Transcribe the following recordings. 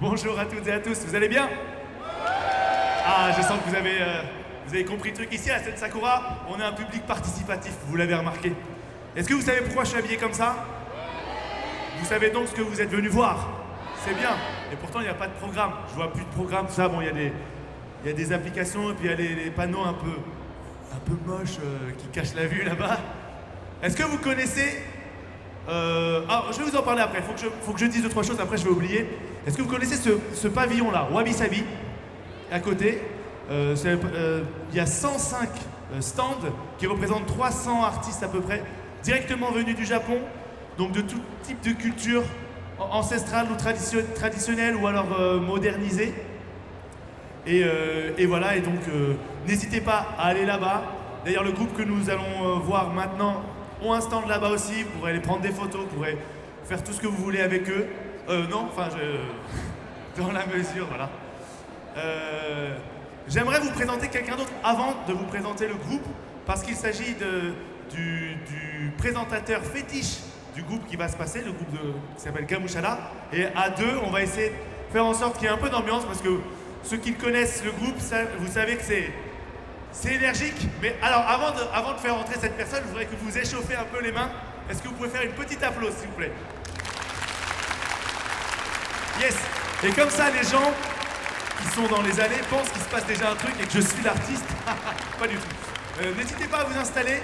Bonjour à toutes et à tous, vous allez bien? Ah, je sens que vous avez compris le truc. Ici, à la scène Sakura, on a un public participatif, vous l'avez remarqué. Est-ce que vous savez pourquoi je suis habillé comme ça? Vous savez donc ce que vous êtes venu voir. C'est bien. Et pourtant, il n'y a pas de programme. Je vois plus de programme, tout ça. Bon, il y a des applications et puis il y a les panneaux un peu moches qui cachent la vue là-bas. Est-ce que vous connaissez... je vais vous en parler après. Faut que je dise deux, trois choses, après je vais oublier. Est-ce que vous connaissez ce pavillon-là, Wabi Sabi, à côté? Il y a 105 stands qui représentent 300 artistes à peu près, directement venus du Japon, donc de tout type de culture, ancestrale ou traditionnelle ou alors modernisée. Et voilà, et donc n'hésitez pas à aller là-bas. D'ailleurs, le groupe que nous allons voir maintenant ont un stand là-bas aussi. Vous pourrez aller prendre des photos, vous pourrez faire tout ce que vous voulez avec eux. Non, enfin, dans la mesure, voilà. J'aimerais vous présenter quelqu'un d'autre avant de vous présenter le groupe, parce qu'il s'agit du présentateur fétiche du groupe qui va se passer, le groupe qui s'appelle Gamushala. Et à deux, on va essayer de faire en sorte qu'il y ait un peu d'ambiance, parce que ceux qui connaissent le groupe, vous savez que c'est énergique. Mais alors, avant de faire entrer cette personne, je voudrais que vous échauffez un peu les mains. Est-ce que vous pouvez faire une petite applaudisse, s'il vous plaît? Yes. Et comme ça, les gens qui sont dans les allées pensent qu'il se passe déjà un truc et que je suis l'artiste. Pas du tout. N'hésitez pas à vous installer.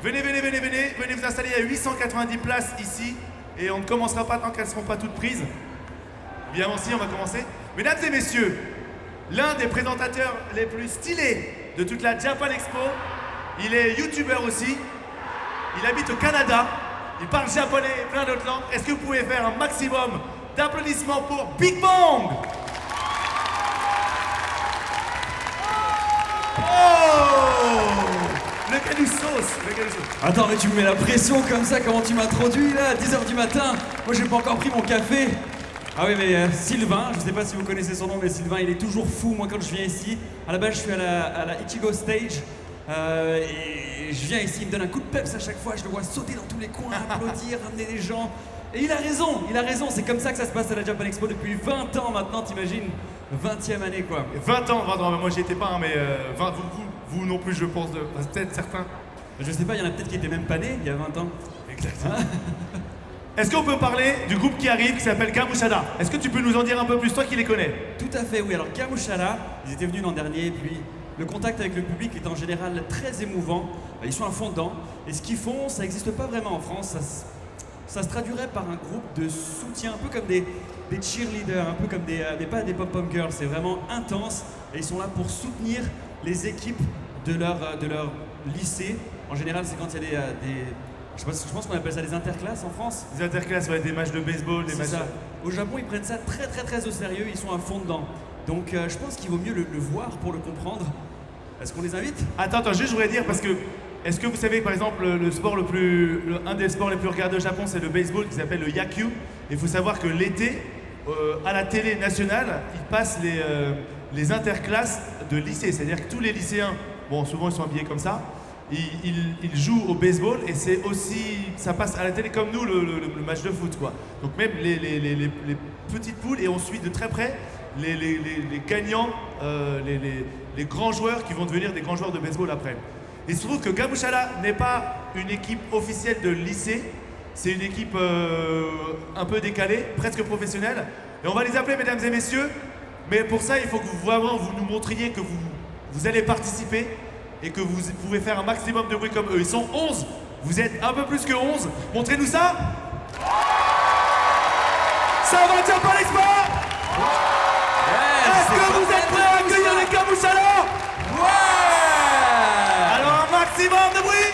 Venez vous installer. Il y a 890 places ici. Et on ne commencera pas tant qu'elles ne seront pas toutes prises. Évidemment, si, on va commencer. Mesdames et messieurs, l'un des présentateurs les plus stylés de toute la Japan Expo. Il est youtubeur aussi. Il habite au Canada. Il parle japonais et plein d'autres langues. Est-ce que vous pouvez faire un maximum d'applaudissements pour Big Bang? Oh, le gars du sauce. Attends, mais tu me mets la pression comme ça, comment tu m'introduis là, à 10h du matin? Moi j'ai pas encore pris mon café. Ah oui, mais Sylvain, je sais pas si vous connaissez son nom, mais Sylvain il est toujours fou. Moi quand je viens ici, à la base je suis à la Ichigo Stage. Et je viens ici, il me donne un coup de peps à chaque fois, je le vois sauter dans tous les coins, applaudir, ramener des gens. Et il a raison, c'est comme ça que ça se passe à la Japan Expo depuis 20 ans maintenant, t'imagines? 20e année quoi. 20 ans, moi j'y étais pas, hein, mais vous non plus je pense, peut-être certains. Je sais pas, il y en a peut-être qui étaient même pas nés il y a 20 ans. Exactement. Est-ce qu'on peut parler du groupe qui arrive, qui s'appelle Gamushala? Est-ce que tu peux nous en dire un peu plus, toi qui les connais? Tout à fait, oui. Alors Gamushala, ils étaient venus l'an dernier, et puis le contact avec le public est en général très émouvant. Ils sont à fond dedans, et ce qu'ils font, ça n'existe pas vraiment en France. Ça se traduirait par un groupe de soutien, un peu comme des cheerleaders, un peu comme mais pas des pom-pom girls, c'est vraiment intense, et ils sont là pour soutenir les équipes de leur lycée. En général, c'est quand il y a je pense qu'on appelle ça des interclasses en France. Des interclasses, ouais, des matchs de baseball, des matchs... Ça. Au Japon, ils prennent ça très très très au sérieux, ils sont à fond dedans. Donc je pense qu'il vaut mieux le voir pour le comprendre. Est-ce qu'on les invite? Attends, juste je voudrais dire, parce que est-ce que vous savez que par exemple un des sports les plus regardés au Japon, c'est le baseball qui s'appelle le Yakyu. Et il faut savoir que l'été, à la télé nationale, ils passent les interclasses de lycée. C'est-à-dire que tous les lycéens, bon souvent ils sont habillés comme ça, ils jouent au baseball et c'est aussi, ça passe à la télé comme nous le match de foot quoi. Donc même les petites poules, et on suit de très près les gagnants, les grands joueurs qui vont devenir des grands joueurs de baseball après. Il se trouve que Gamushala n'est pas une équipe officielle de lycée, c'est une équipe un peu décalée, presque professionnelle. Et on va les appeler mesdames et messieurs, mais pour ça il faut que vous nous montriez que vous allez participer et que vous pouvez faire un maximum de bruit comme eux. Ils sont 11, vous êtes un peu plus que 11. Montrez-nous ça. Ça va Japan Expo? Est-ce que vous êtes prêts à accueillir les Gamushala? Ouais! Alors un maximum de bruit.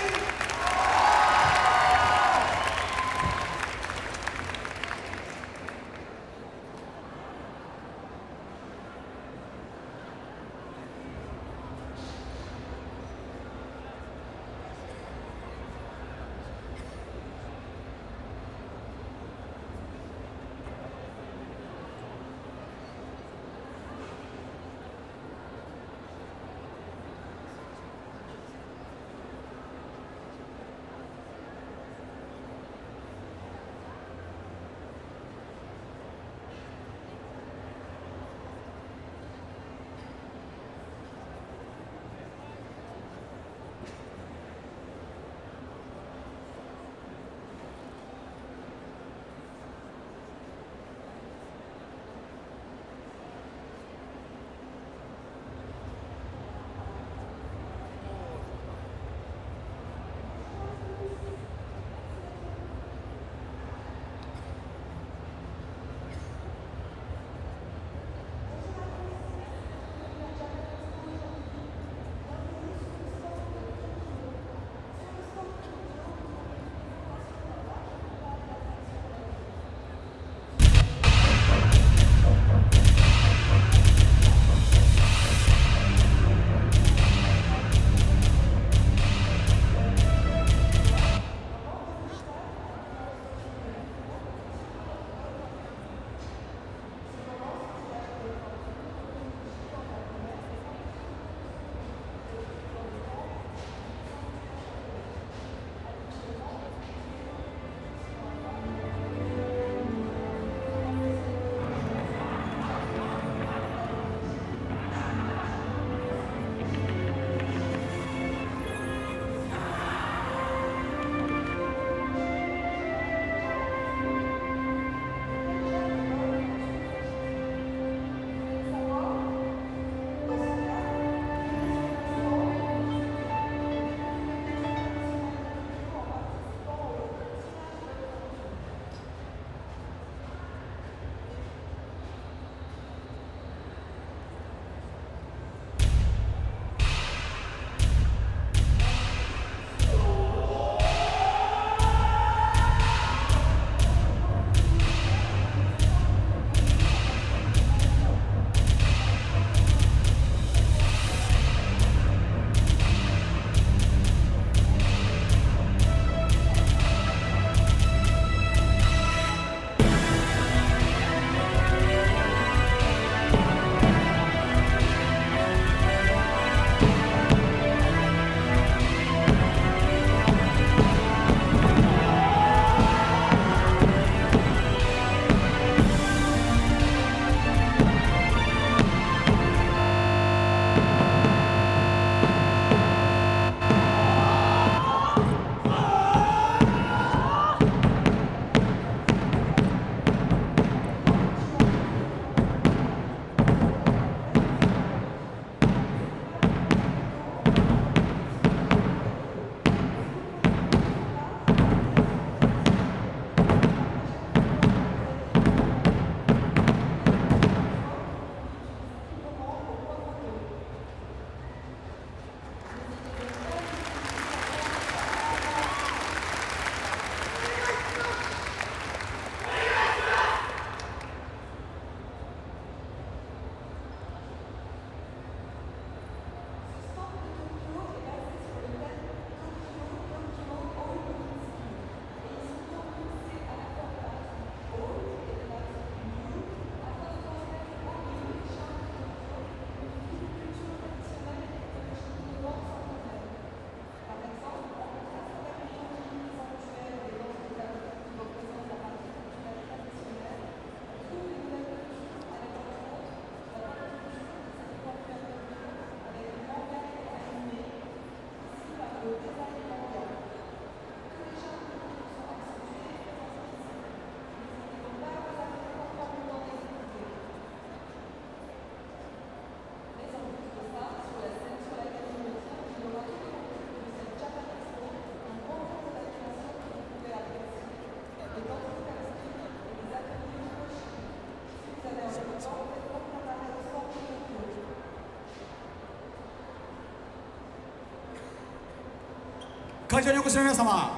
会場にお越しの皆様、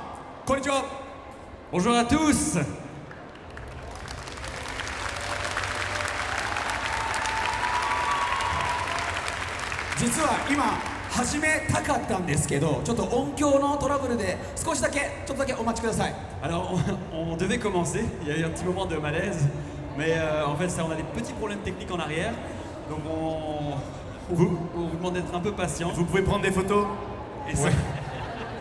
こんにちは。 Bonjour à tous. 実は今始めたかったんですけど、ちょっと音響のトラブルで少しだけちょっとだけお待ちください。 Alors, on devait commencer, il y a eu un petit moment de malaise, mais en fait, ça, on a des petits problèmes techniques en arrière, donc on vous demande d'être un peu patient. Vous pouvez prendre des photos. Et Ouais.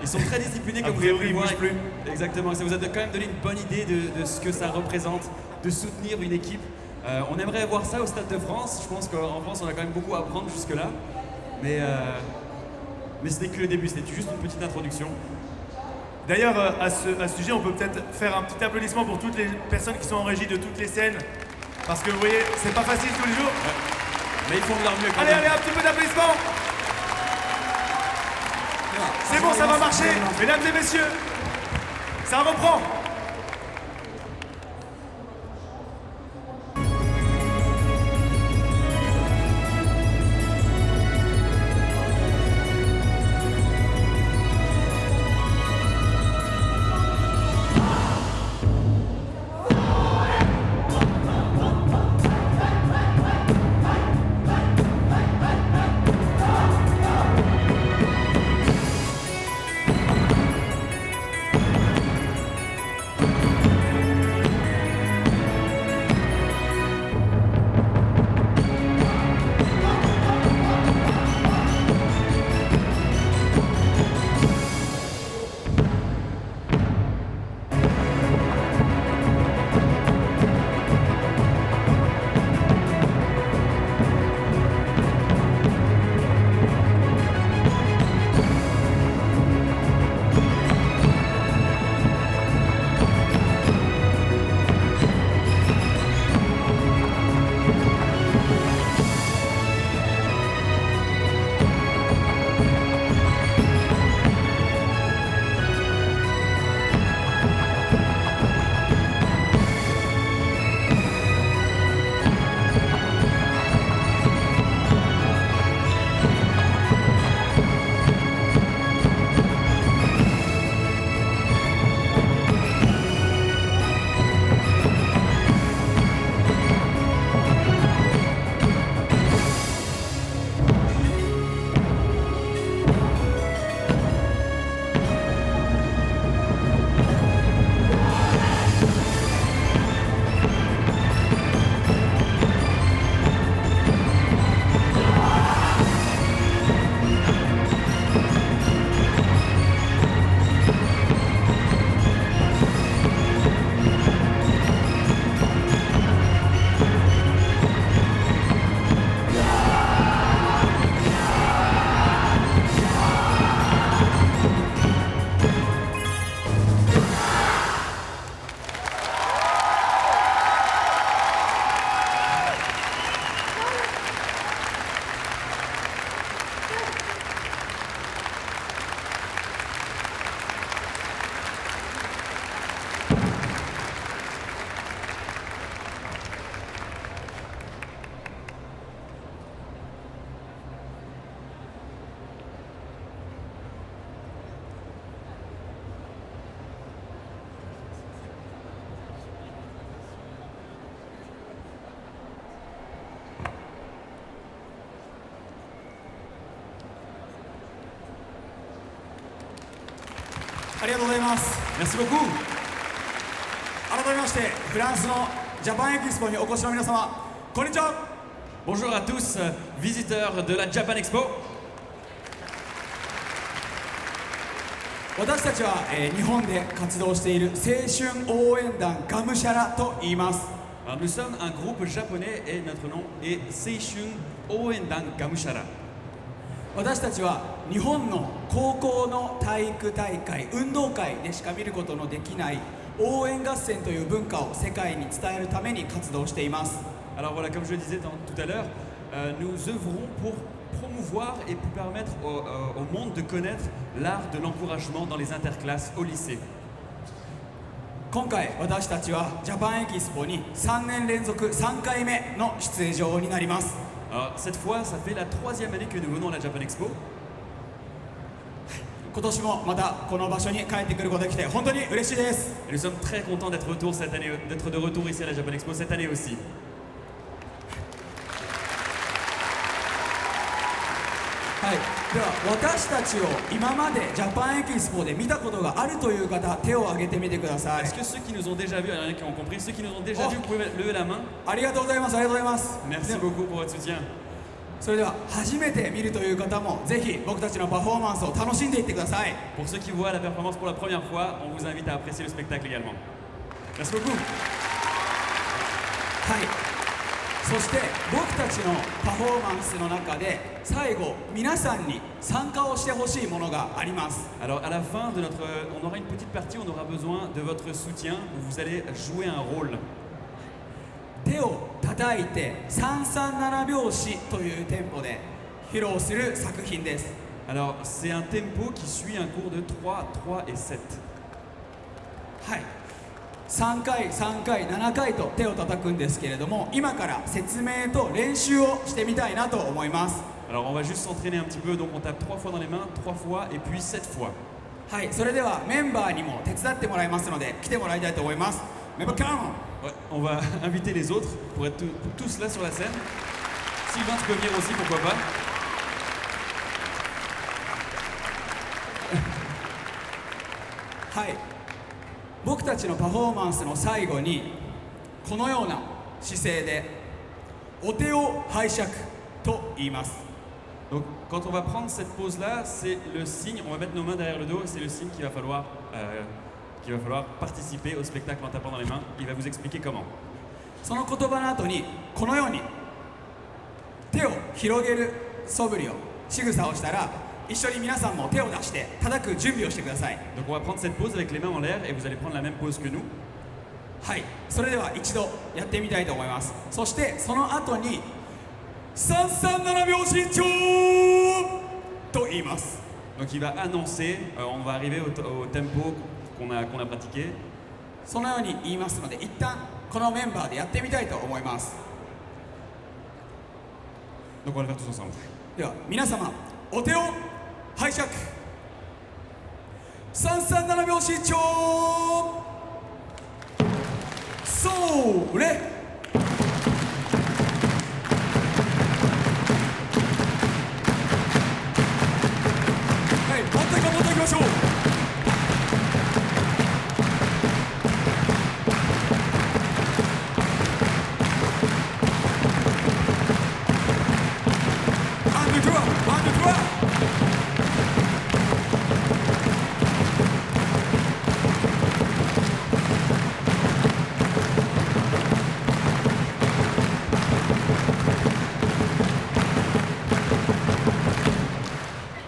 Ils sont très disciplinés, comme A vous avez priori, pu ils voir. bougent plus. Exactement, ça vous a quand même donné une bonne idée de ce que ça représente, de soutenir une équipe. On aimerait voir ça au Stade de France. Je pense qu'en France, on a quand même beaucoup à apprendre jusque-là. Mais ce n'est que le début, c'était juste une petite introduction. D'ailleurs, à ce sujet, on peut peut-être faire un petit applaudissement pour toutes les personnes qui sont en régie de toutes les scènes. Parce que vous voyez, c'est pas facile tous les jours. Mais ils font de leur mieux quand Allez, même. allez, un petit peu d'applaudissements. C'est bon, ça va marcher. Mesdames et messieurs, ça reprend. Merci beaucoup. 改めましてフランスのジャパンエキスポにお越しの皆様、こんにちは。 Bonjour à tous, visiteurs de la Japan Expo. 私たちは、日本で活動している青春応援団ガムシャラと言います。 Alors, nous sommes un groupe japonais et notre nom est Seishun Oendang Gamushara. 私たちは日本の高校の体育大会運動会でしか見ることのできない応援合戦という文化を世界に伝えるために活動しています。 Alors voilà, comme je le disais tout à l'heure, nous œuvrons pour promouvoir et pour permettre au monde de connaître l'art de l'encouragement dans les interclasses au lycée. 今回私たちはジャパンエキスポに3年連続3回目の出場になります。 Alors cette fois, ça fait la 3e année que nous venons à la Japan Expo. 今年もまたこの場所に帰ってくることができて本当に嬉しいです。 Et nous sommes très contents d'être de retour ici à la Japan Expo cette année aussi. はい、では私たちを今までジャパンエキスポで見たことがあるという方、手を挙げてみてください。 Est-ce que ceux qui nous ont déjà vus, il y en a qui ont compris, ceux qui nous ont déjà vus, vous pouvez lever la main. ありがとうございます。ありがとうございます。 Merci で beaucoup pour votre soutien. それでは初めて見るという方もぜひ僕たちのパフォーマンスを楽しんでいってください。 Pour ceux qui voient la performance pour la première fois, on vous invite à apprécier le spectacle également. Merci beaucoup. はい、そして僕たちのパフォーマンスの中で最後皆さんに参加をしてほしいものがあります。 Alors à la fin de on aura une petite partie, on aura besoin de votre soutien où vous allez jouer un rôle. 手を叩いて337拍子というテンポで披露する作品です。 Alors c'est un tempo qui suit un cours de 3, 3 et 7. はい、3回3回7回と手を叩くんですけれども、今から説明と練習をしてみたいなと思います。 Alors on va juste s'entraîner un petit peu, donc on tape 3 fois dans les mains, 3 fois et puis 7 fois. はい、それではメンバーにも手伝ってもらいますので来てもらいたいと思います。メンバーカモン。 Ouais, on va inviter les autres pour être tous là sur la scène. Sylvain, tu peux venir aussi, pourquoi pas. はい、僕たちのパフォーマンスの最後にこのような姿勢でお手を拝借と言います。 Donc quand on va prendre cette pose-là, c'est le signe, on va mettre nos mains derrière le dos et c'est le signe qu'il va falloir participer au spectacle en tapant dans les mains. Il va vous expliquer comment. その言葉の後にこのように手を広げる素振りを仕草をしたら一緒に皆さんも手を出して叩く準備をしてください。 Donc on va prendre cette pose avec les mains en l'air et vous allez prendre la même pose que nous. はい、それでは一度やってみたいと思います。そしてその後に337拍子長と言います。 Donc il va annoncer, on va arriver au tempo qu'on a pratiqué. そのように言いますので一旦このメンバーでやってみたいと思います。 Donc on va le faire tous ensemble. では皆様お手を拝借337拍子長それはい、もっといきましょう。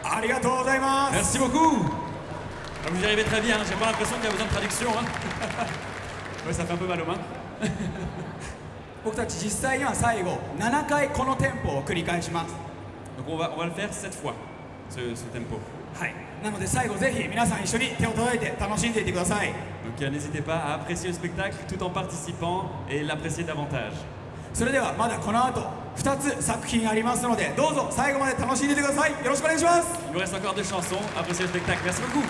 ありがとうございます。 Merci beaucoup. Ah, vous y arrivez très bien, j'ai pas l'impression qu'il y a besoin de traduction. Hein. Ouais, ça fait un peu mal aux mains. 僕たち実際には最後7回このテンポを繰り返します。 Donc on va le faire 7 fois, ce tempo. はい、なので最後ぜひ皆さん一緒に手を叩いて楽しんでいってください。 Donc n'hésitez pas à apprécier le spectacle tout en participant et l'apprécier davantage. それではまだこの後2つ作品ありますのでどうぞ最後まで楽しんでいってください。よろしくお願いします。 Il nous reste encore 2 chansons, appréciez le spectacle. Merci beaucoup.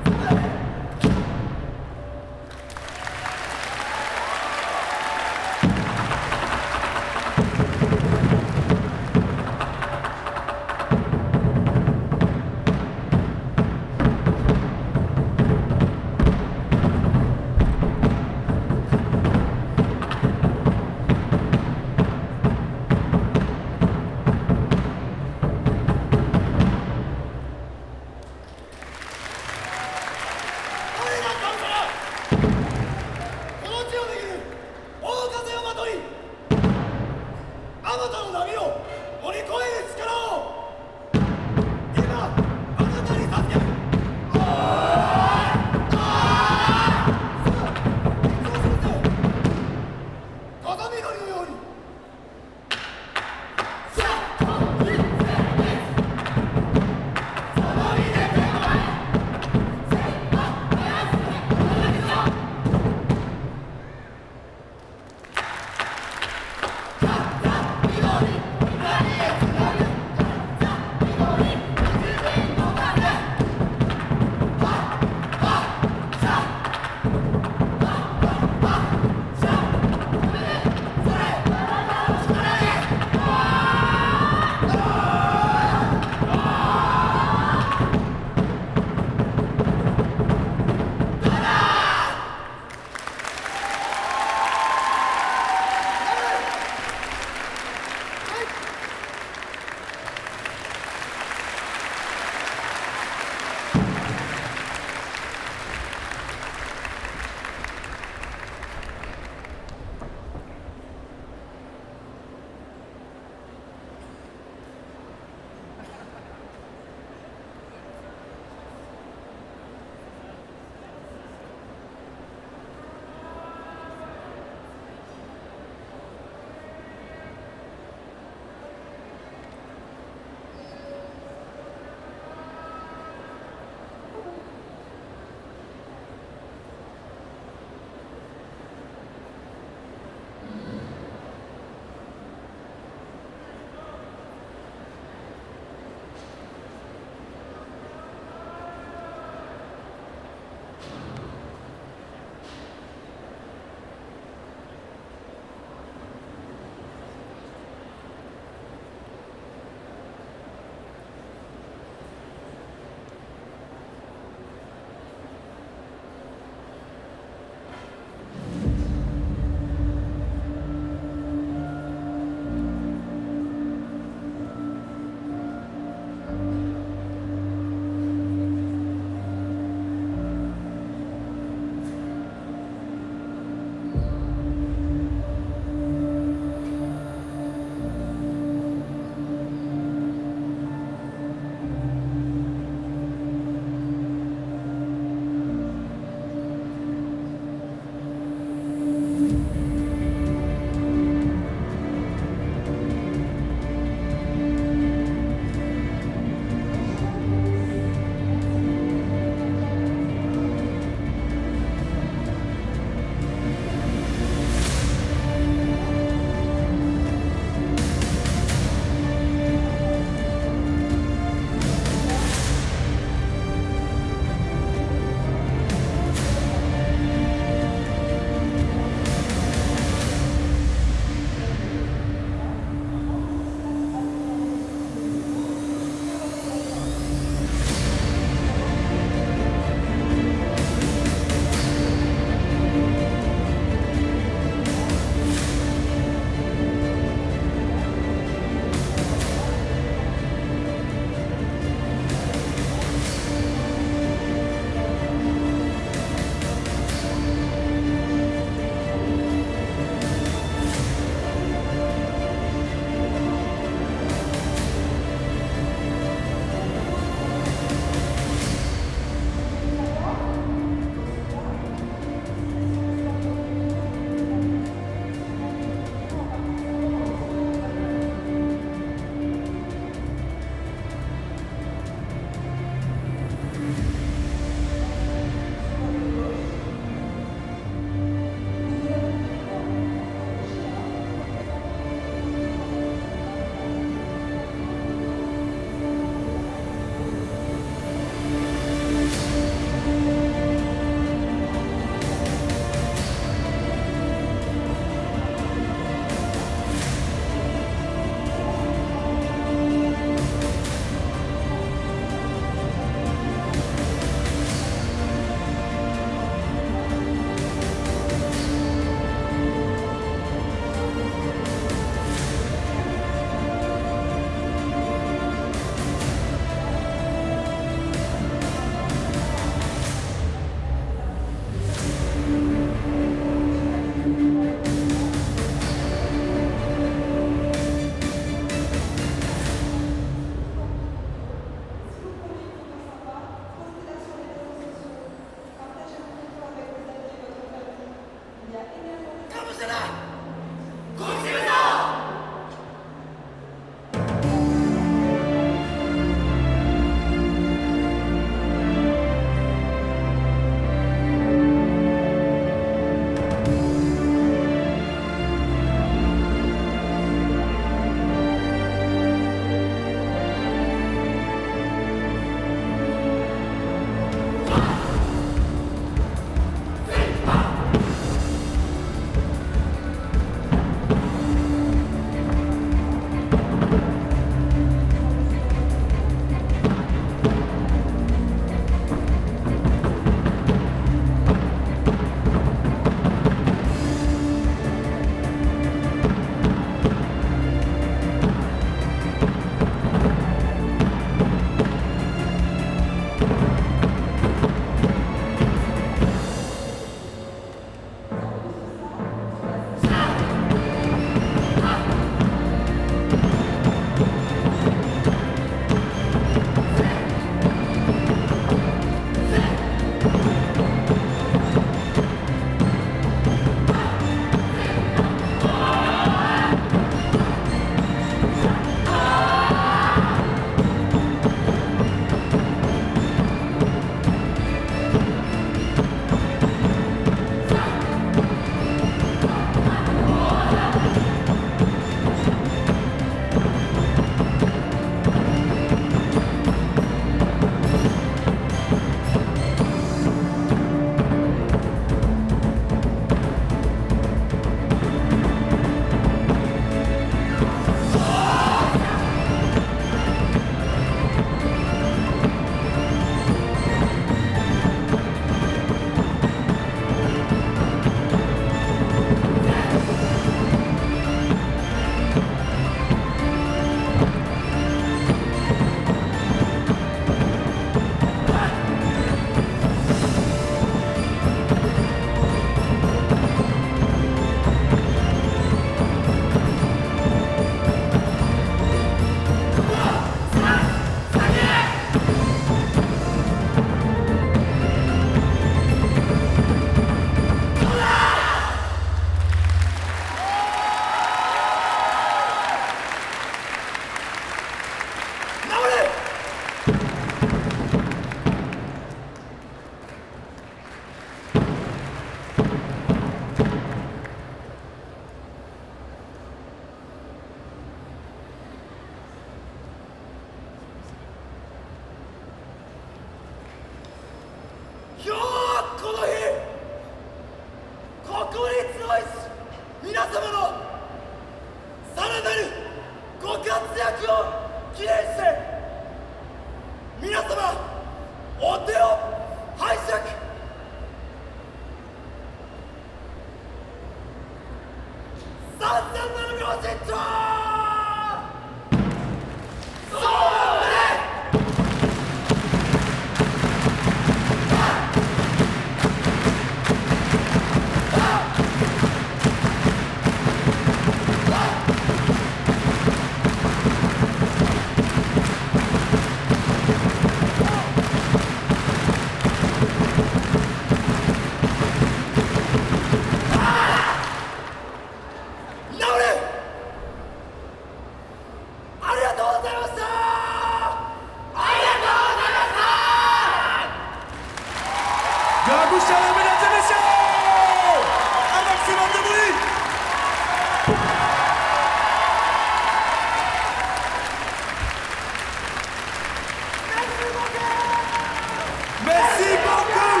Merci beaucoup.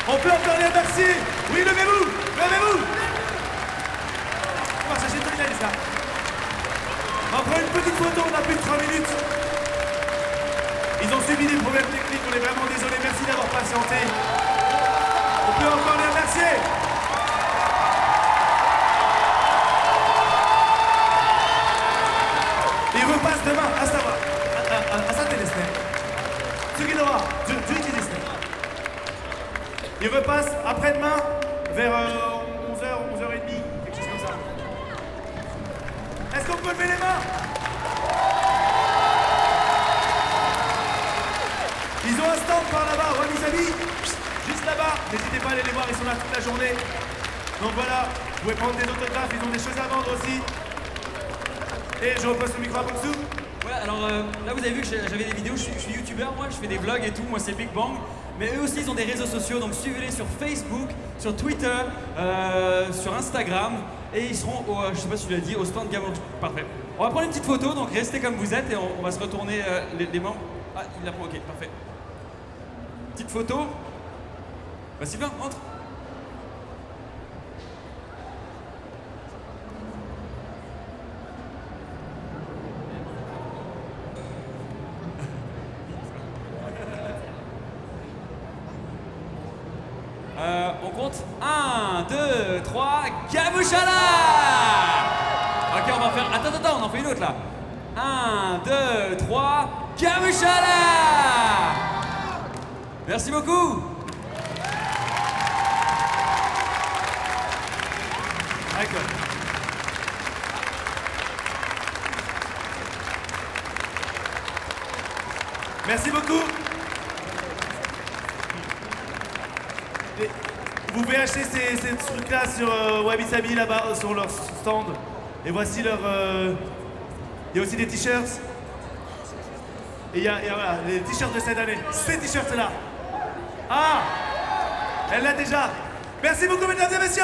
On peut encore les remercier. Oui, levez-vous. Levez-vous. On va chercher Tony Lanis, là. On va prendre une petite photo, on a plus de 3 minutes. Ils ont subi des problèmes techniques, on est vraiment désolé. Merci d'avoir patienté. On peut encore les remercier. Ils repassent demain, à savoir. À ça, t'es Disney. Tsukinoa, Juichi Disney. Ils repassent après-demain vers 11h, 11h30, quelque chose comme ça. Est-ce qu'on peut lever les mains? Ils ont un stand par là-bas, Wabi-Sabi, juste là-bas. N'hésitez pas à aller les voir, ils sont là toute la journée. Donc voilà, vous pouvez prendre des autographes, ils ont des choses à vendre aussi. Et je repasse le micro à Boxou. Ouais, alors là vous avez vu que j'avais des vidéos, je suis youtubeur moi, je fais des vlogs et tout, moi c'est Big Bang. Mais eux aussi ils ont des réseaux sociaux, donc suivez-les sur Facebook, sur Twitter, sur Instagram. Et ils seront, je sais pas si tu l'as dit, au stand Gamou. Parfait. On va prendre une petite photo, donc restez comme vous êtes et on va se retourner les membres. Ah, il l'a pris, ok, parfait. Petite photo. Bah Sylvain, entre. On compte 1, 2, 3, Gamushala! Ok, on va faire. Attends, on en fait une autre là. 1, 2, 3, Gamushala! Merci beaucoup! D'accord. Merci beaucoup. Vous pouvez acheter ces trucs-là sur Wabi-Sabi là-bas, sur leur stand. Et voici leur... Il y a aussi des t-shirts. Et il y a voilà, les t-shirts de cette année. Ces t-shirts-là. Ah, elle l'a déjà. Merci beaucoup, mesdames et messieurs.